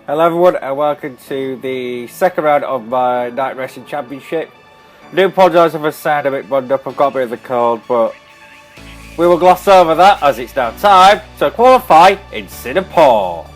Hello everyone and welcome to the second round of my Night Racing Championship. I do apologise if I sound a bit bunged up, I've got a bit of the cold, but we will gloss over that as it's now time to qualify in Singapore.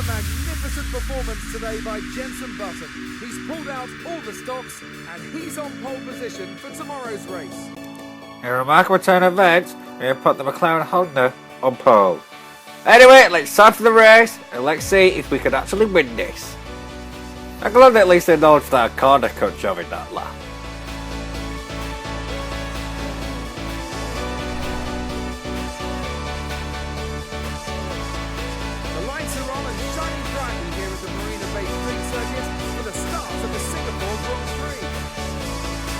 Magnificent performance today by Jenson. He's pulled out all the stocks and he's on pole position for tomorrow's race. In a remarkable turn of events, we have put the McLaren-Honda on pole. Anyway, let's start for the race and let's see if we can actually win this. I'm glad that at least they acknowledged that corner cut job in that lap. The lights are on and shining brightly here at the Marina-based street circuit for the start of the Singapore Grand Prix.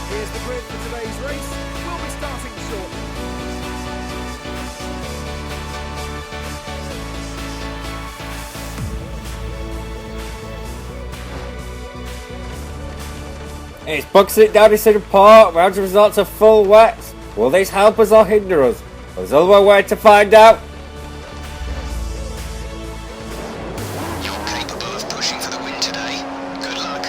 Here's the grid for today's race. We'll be starting shortly. It's boxing it down in Singapore, round of results are full wet. Will this help us or hinder us? There's only one way to find out. You're capable of pushing for the win today. Good luck.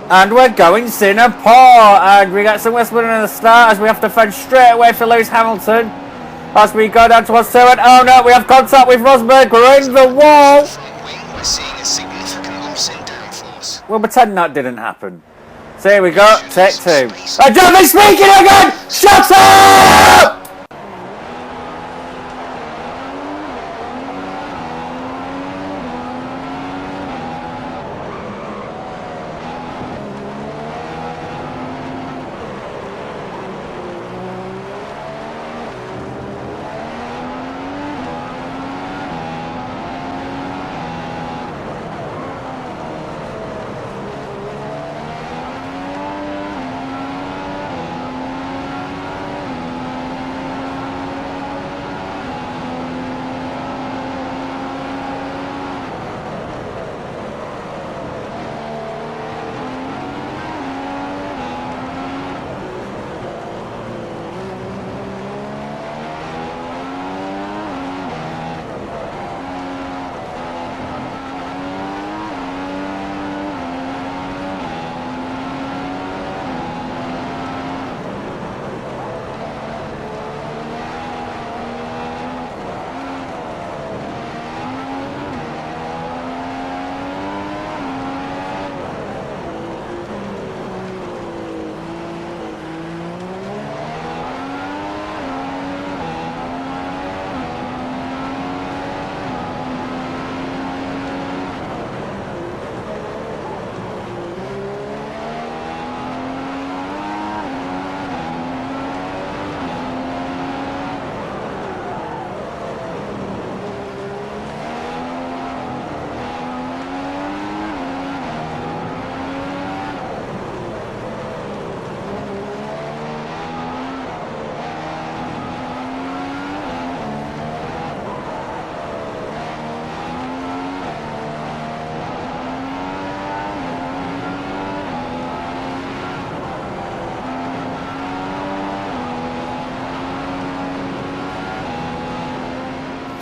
And we're going Singapore, and we got some Westman in the start as we have to fend straight away for Lewis Hamilton. As we go down towards turn, oh no, we have contact with Rosberg, we're in the wall. Front wing, we're seeing a significant loss in downforce. We'll pretend that didn't happen. So here we go, take two. I don't be speaking again! Shut up!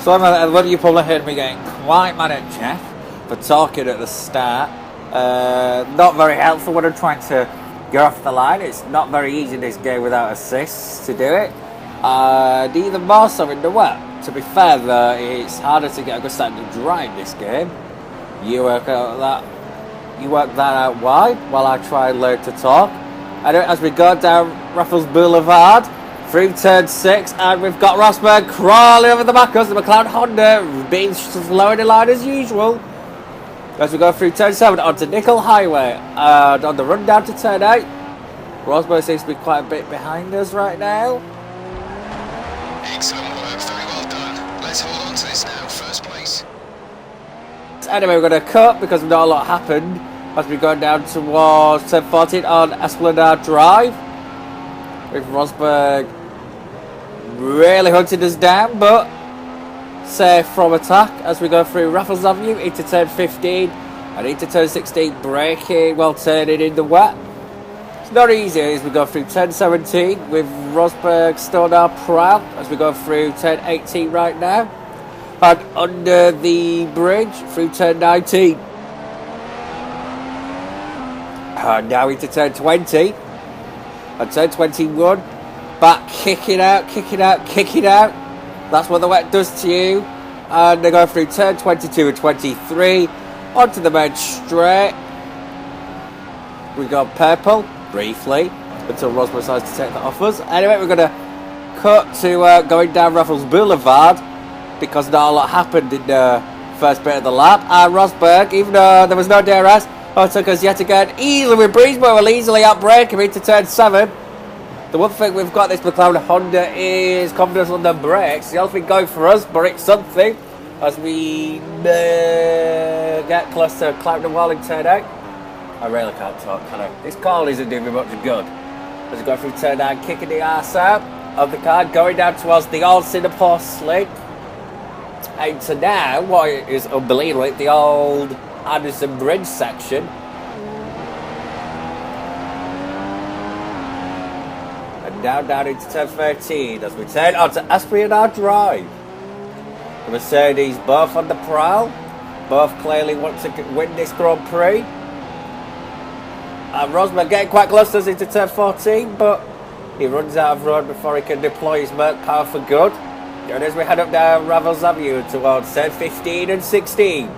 So one of you probably heard me getting quite mad at Jeff for talking at the start. Not very helpful when I'm trying to get off the line. It's not very easy in this game without assists to do it. Even more so in the wet. To be fair though, it's harder to get a good start to drive this game. You work that out wide while I try and learn to talk. And as we go down Raffles Boulevard through turn 6, and we've got Rosberg crawling over the back of the McLaren-Honda being slow in the line as usual. As we go through turn 7 onto Nickel Highway, and on the run down to turn 8, Rosberg seems to be quite a bit behind us right now. Excellent work, very well done. Let's hold on to this now, first place. Anyway, we're going to cut because not a lot happened as we go down towards turn 14 on Esplanade Drive. With Rosberg really hunting us down, but safe from attack as we go through Raffles Avenue into turn 15 and into turn 16, braking while turning in the wet. It's not easy as we go through turn 17 with Rosberg still on our prowl as we go through turn 18 right now. And under the bridge through turn 19. And now into turn 20. And turn 21. Back kicking out. That's what the wet does to you. And they go through turn 22 and 23. Onto the main straight. We got purple, briefly, until Rosberg decides to take that off us. Anyway, we're going to cut to going down Raffles Boulevard, because not a lot happened in the first bit of the lap. And Rosberg, even though there was no DRS, took us yet again easily with breeze, but we'll easily outbrake him into turn 7. The one thing we've got this McLaren-Honda is confidence on the brakes. The only thing going for us, but it's something as we get close to climbing the wall in turn 8. I really can't talk, can I? This call isn't doing me much good. As we go through turn 9, kicking the arse out of the car, going down towards the old Singapore slate. And so now, what is unbelievable, the old Anderson Bridge section. And now down into turn 13 as we turn onto Esplanade Drive. The Mercedes both on the prowl, both clearly want to win this Grand Prix. And Rosberg getting quite close to us into turn 14, but he runs out of road before he can deploy his Merc power for good. And as we head up down Raffles Avenue towards turn 15 and 16.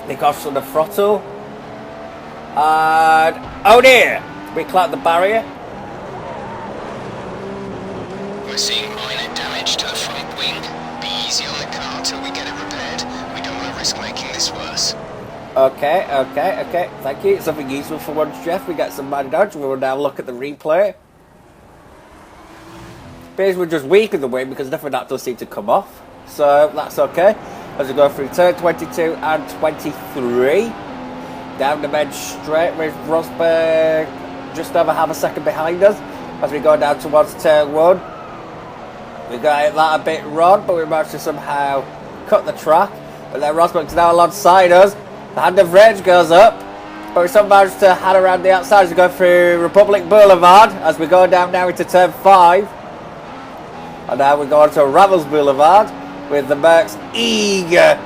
Nick off on the throttle. And oh dear! We clout the barrier. We're seeing minor damage to the front wing. Be easy on the car till we get it repaired. We don't want to risk making this worse. Okay. Thank you. Something useful for once, Jeff. We got some minor damage. We will now look at the replay. Basically, we're just weak in the wing because nothing that does seem to come off. So that's okay. As we go through turn 22 and 23. Down the main straight with Rosberg just over half a second behind us. As we go down towards turn 1. We got that a bit wrong, but we managed to somehow cut the track. But then Rosberg's now alongside us. The hand of range goes up. But we somehow managed to head around the outside as we go through Republic Boulevard. As we go down now into turn 5. And now we go on to Raffles Boulevard with the Mercs eager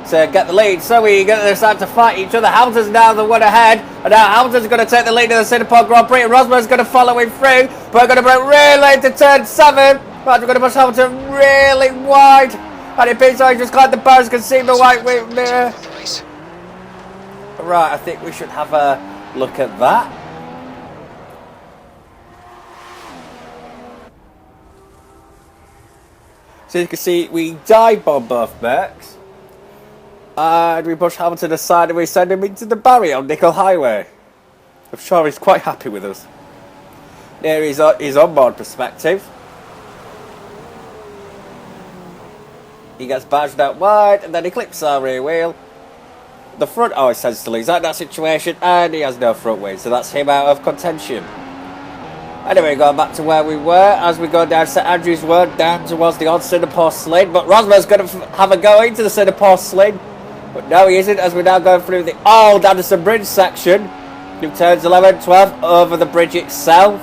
to get the lead. So eager they decide to fight each other. Hamilton's now the one ahead. And now Hamilton's going to take the lead in the Singapore Grand Prix. And Rosberg's going to follow him through. But we're going to break really late to turn 7. But we're going to push Hamilton really wide. And it appears like just like the bars can see the white mirror. Right, I think we should have a look at that. So you can see we dive bomb both Mercs. And we push Hamilton aside and we send him into the barrier on Nickel Highway. I'm sure he's quite happy with us. There is his onboard perspective. He gets badged out wide and then he clips our rear wheel. The front always tends to lose out in that situation and he has no front wing, so that's him out of contention. Anyway, going back to where we were as we go down St Andrews Road down towards the old Singapore slid. But Rosberg's going to have a go into the Singapore slid. But no, he isn't, as we now go through the old Anderson Bridge section. Through turns 11, 12, over the bridge itself.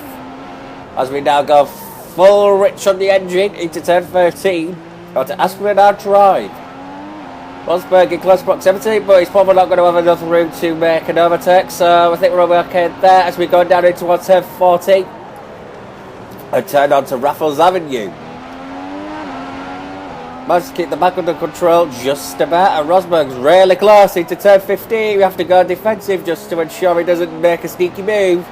As we now go full rich on the engine into turn 13. Got to ask for an hard drive. Rosberg in close proximity, but he's probably not going to have enough room to make an overtake, so I think we're okay there as we go down into turn 14 and turn on to Raffles Avenue. Managed to keep the back under control just about, and Rosberg's really close into turn 15. We have to go defensive just to ensure he doesn't make a sneaky move.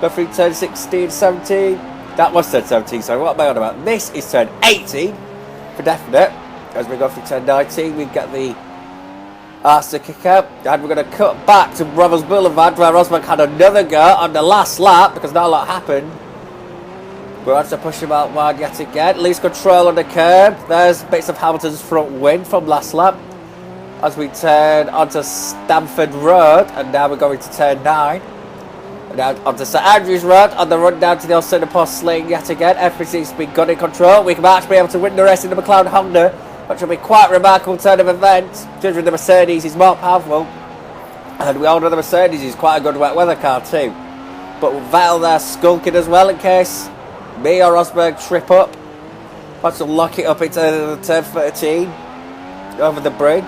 Go through turn 16, 17. That was turn 17, so what am I on about? This is turn 18 for definite. As we go through turn 19, we get the arse to kick out, and we're going to cut back to Brothers Boulevard where Rosberg had another go on the last lap because not a lot happened. We're on to push him out wide yet again. Lose control on the curb. There's bits of Hamilton's front wing from last lap as we turn onto Stamford Road, and now we're going to turn 9. And now onto St Andrews Road on the run down to the old centre post lane yet again. Everything's been good in control. We might be able to win the race in the McLaren-Honda, which will be quite a remarkable turn of events. Judging the Mercedes is more powerful, and we all know the Mercedes is quite a good wet weather car too. But with Vettel there skulking as well in case me or Rosberg trip up. Want to lock it up into turn 13 over the bridge.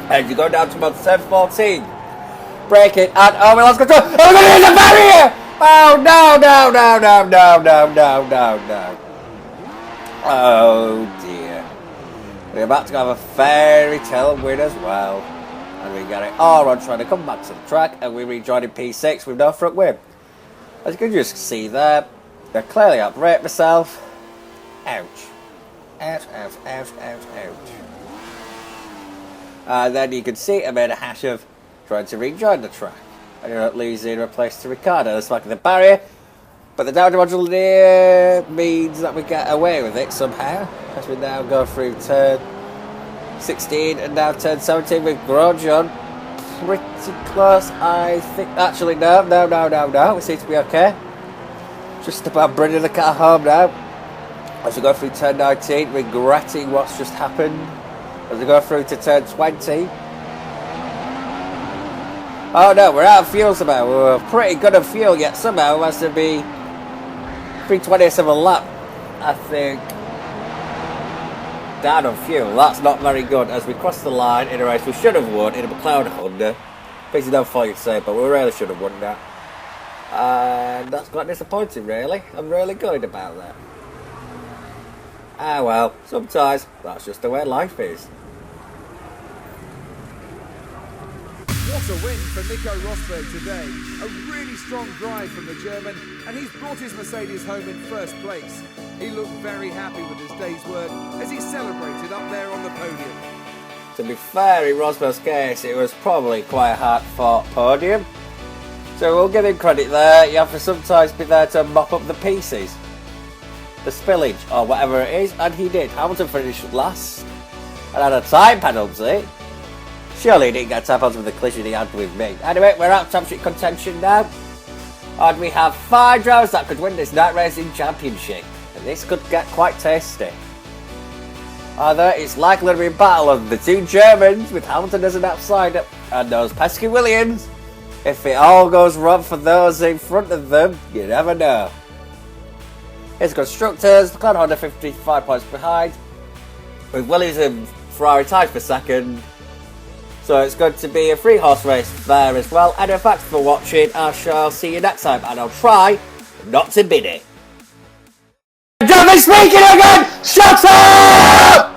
And you go down to about turn 14. Break it, and oh, we lost control. Oh, we're going to hit the barrier! Oh, no. Oh, dear. We're about to have a fairy tale win as well. And we got it all on trying to come back to the track, and we rejoin in P6 with no front wing. As you can just see there, they're clearly outbrake myself. Ouch. Ouch. And then you can see I made a hash of trying to rejoin the track. I ended up losing a place to Ricardo. That's back of the barrier. But the down module there means that we get away with it somehow. As we now go through turn 16 and now turn 17 with Grosjean. Pretty close, I think. Actually, no. We seem to be okay. Just about bringing the car home now. As we go through turn 19, regretting what's just happened. As we go through to turn 20. Oh no, we're out of fuel somehow. We're pretty good at fuel, yet somehow it has to be 3/20th of a lap, I think. Down on fuel. That's not very good. As we cross the line in a race we should have won in a McLaren-Honda. Basically, no fault you'd say, but we really should have won that. And that's quite disappointing, really. I'm really gutted about that. Ah well, sometimes that's just the way life is. What a win for Nico Rosberg today. A really strong drive from the German, and he's brought his Mercedes home in first place. He looked very happy with his day's work as he celebrated up there on the podium. To be fair, in Rosberg's case, it was probably quite a hard-fought podium. So we'll give him credit there. You have to sometimes be there to mop up the pieces. The spillage, or whatever it is, and he did. Hamilton finished last and had a time penalty. Surely he didn't get time penalty with the collision he had with me. Anyway, we're out of championship contention now. And we have 5 drivers that could win this night racing championship. And this could get quite tasty. Either it's likely to be a battle of the 2 Germans with Hamilton as an outsider and those pesky Williams. If it all goes wrong for those in front of them, you never know. Here's constructors, McLaren-Honda 55 points behind, with Williams and Ferrari tied for second. So it's going to be a 3-horse race there as well. And thanks for watching. I shall see you next time, and I'll try not to bid it. Don't be speaking again! Shut up!